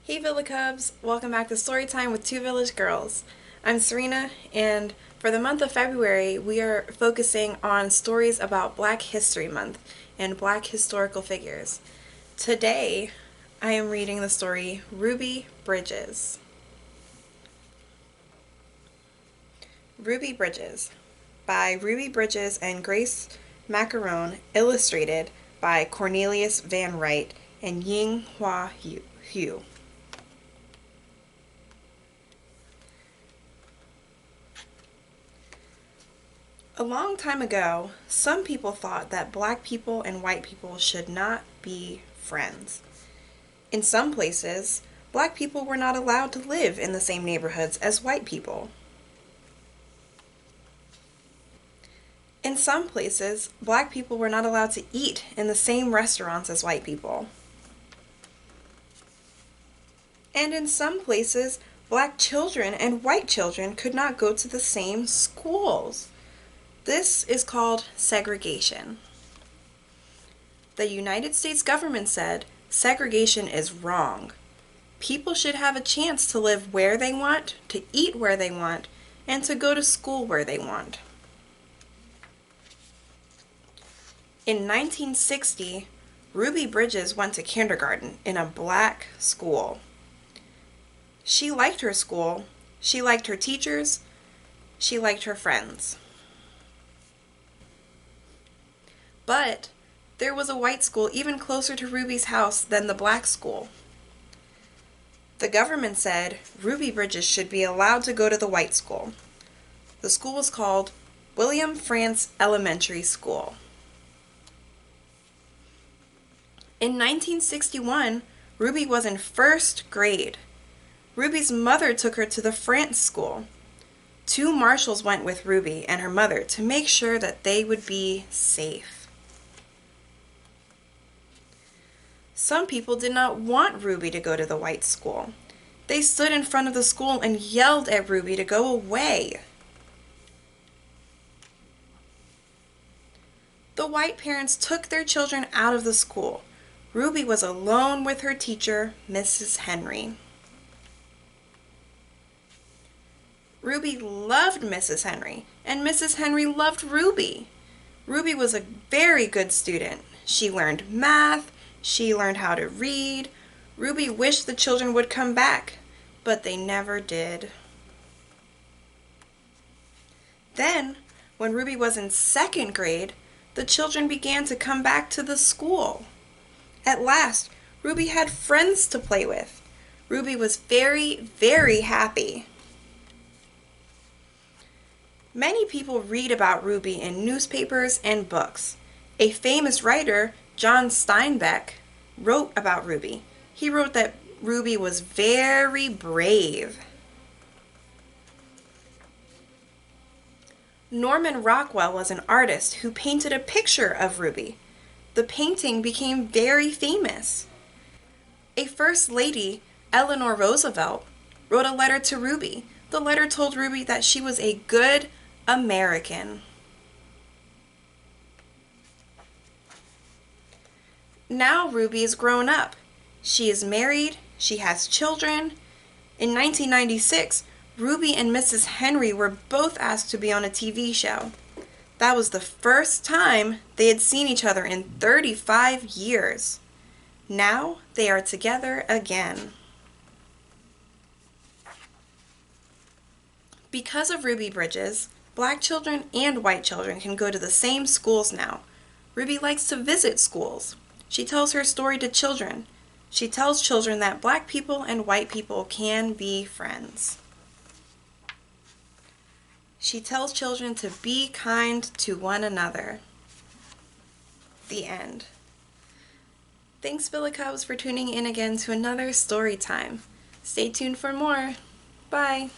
Hey Villa Cubs, welcome back to Storytime with Two Village Girls. I'm Serena, and for the month of February, we are focusing on stories about Black History Month and Black historical figures. Today, I am reading the story Ruby Bridges. Ruby Bridges by Ruby Bridges and Grace Maccarone, illustrated by Cornelius Van Wright and Ying-Hwa Hu. A long time ago, some people thought that black people and white people should not be friends. In some places, black people were not allowed to live in the same neighborhoods as white people. In some places, black people were not allowed to eat in the same restaurants as white people. And in some places, black children and white children could not go to the same schools. This is called segregation. The United States government said segregation is wrong. People should have a chance to live where they want, to eat where they want, and to go to school where they want. In 1960, Ruby Bridges went to kindergarten in a black school. She liked her school, she liked her teachers, she liked her friends. But there was a white school even closer to Ruby's house than the black school. The government said Ruby Bridges should be allowed to go to the white school. The school was called William Frantz Elementary School. In 1961, Ruby was in first grade. Ruby's mother took her to the Frantz School. Two marshals went with Ruby and her mother to make sure that they would be safe. Some people did not want Ruby to go to the white school. They stood in front of the school and yelled at Ruby to go away. The white parents took their children out of the school. Ruby was alone with her teacher, Mrs. Henry. Ruby loved Mrs. Henry, and Mrs. Henry loved Ruby. Ruby was a very good student. She learned math. She learned how to read. Ruby wished the children would come back, but they never did. Then, when Ruby was in second grade, the children began to come back to the school. At last, Ruby had friends to play with. Ruby was very, very happy. Many people read about Ruby in newspapers and books. A famous writer, John Steinbeck, wrote about Ruby. He wrote that Ruby was very brave. Norman Rockwell was an artist who painted a picture of Ruby. The painting became very famous. A First Lady, Eleanor Roosevelt, wrote a letter to Ruby. The letter told Ruby that she was a good American. Now Ruby is grown up. She is married, she has children. In 1996, Ruby and Mrs. Henry were both asked to be on a TV show. That was the first time they had seen each other in 35 years. Now they are together again. Because of Ruby Bridges, black children and white children can go to the same schools now. Ruby likes to visit schools. She tells her story to children. She tells children that black people and white people can be friends. She tells children to be kind to one another. The end. Thanks, Villa Cubs, for tuning in again to another story time. Stay tuned for more. Bye.